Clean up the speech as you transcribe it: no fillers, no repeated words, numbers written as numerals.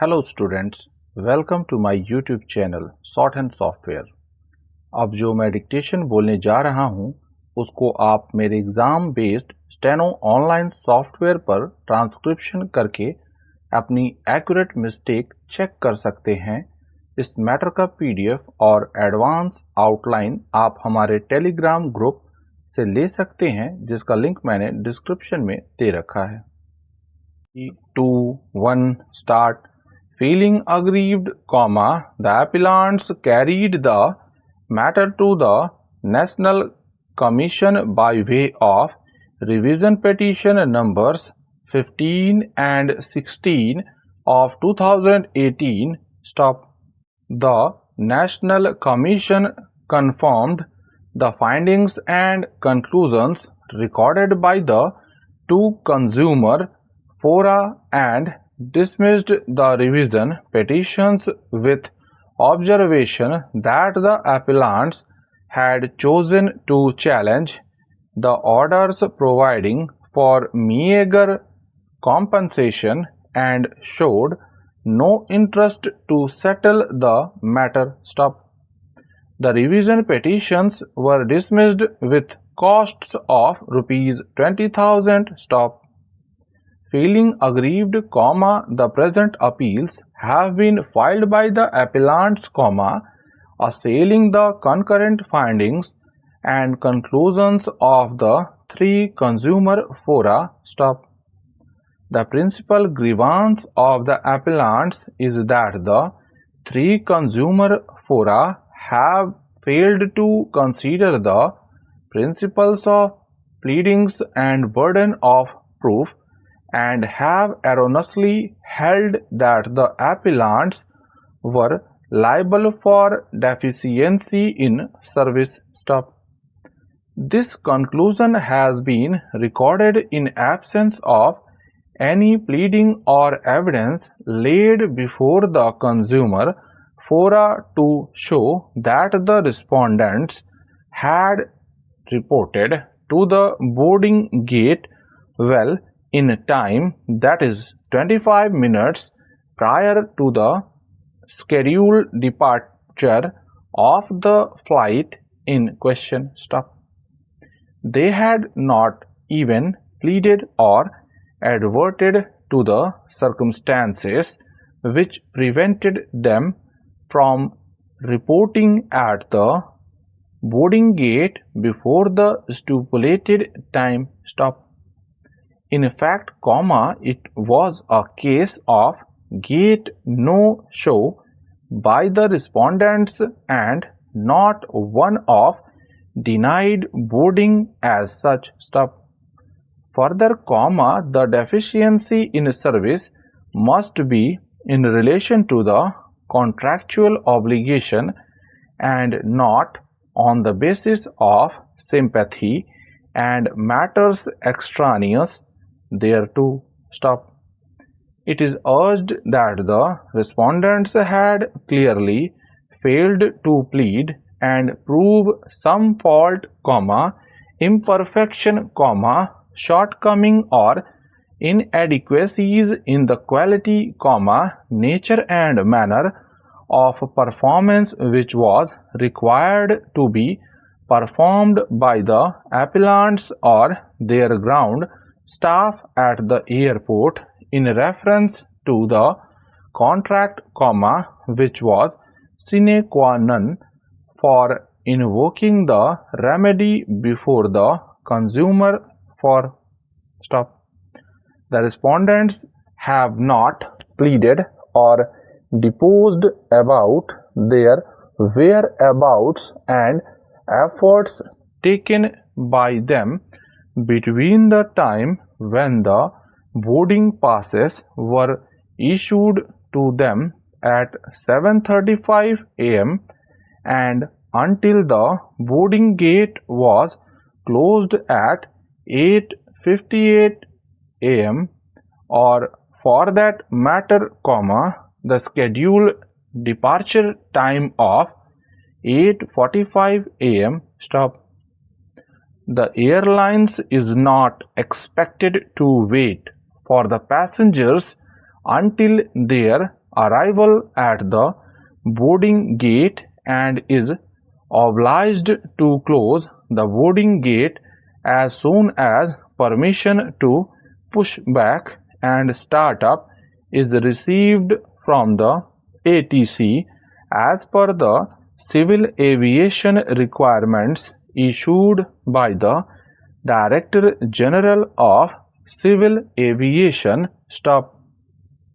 Hello students, welcome to my YouTube channel shorthand software. अब जो मैं डिक्टेशन बोलने जा रहा हूं उसको आप मेरे exam based steno online software पर ट्रांसक्रिप्शन करके अपनी एक्यूरेट मिस्टेक चेक कर सकते हैं। इस मैटर का पीडीएफ और एडवांस आउटलाइन आप हमारे टेलीग्राम ग्रुप से ले सकते हैं, जिसका लिंक मैंने डिस्क्रिप्शन में दे रखा है। 2, 1, start. Feeling aggrieved, the appellants carried the matter to the National Commission by way of revision petition numbers 15 and 16 of 2018. The National Commission confirmed the findings and conclusions recorded by the two consumer fora and dismissed the revision petitions with observation that the appellants had chosen to challenge the orders providing for meager compensation and showed no interest to settle the matter. The revision petitions were dismissed with costs of rupees 20,000. Feeling aggrieved, the present appeals have been filed by the appellants, assailing the concurrent findings and conclusions of the three consumer fora. The principal grievance of the appellants is that the three consumer fora have failed to consider the principles of pleadings and burden of proof, and have erroneously held that the appellants were liable for deficiency in service. This conclusion has been recorded in absence of any pleading or evidence laid before the consumer fora to show that the respondents had reported to the boarding gate well in time, that is 25 minutes prior to the scheduled departure of the flight in question. They had not even pleaded or adverted to the circumstances which prevented them from reporting at the boarding gate before the stipulated time. In fact, it was a case of gate no-show by the respondents and not one of denied boarding as such. Further, the deficiency in service must be in relation to the contractual obligation and not on the basis of sympathy and matters extraneous thereto. It is urged that the respondents had clearly failed to plead and prove some fault, imperfection, shortcoming or inadequacies in the quality, nature and manner of performance which was required to be performed by the appellants or their ground staff at the airport in reference to the contract, which was sine qua non for invoking the remedy before the consumer for. The respondents have not pleaded or deposed about their whereabouts and efforts taken by them between the time when the boarding passes were issued to them at 7:35 am and until the boarding gate was closed at 8:58 am, or for that matter, the scheduled departure time of 8:45 am. The airlines is not expected to wait for the passengers until their arrival at the boarding gate and is obliged to close the boarding gate as soon as permission to push back and start up is received from the ATC as per the civil aviation requirements issued by the Director General of Civil Aviation. Stop.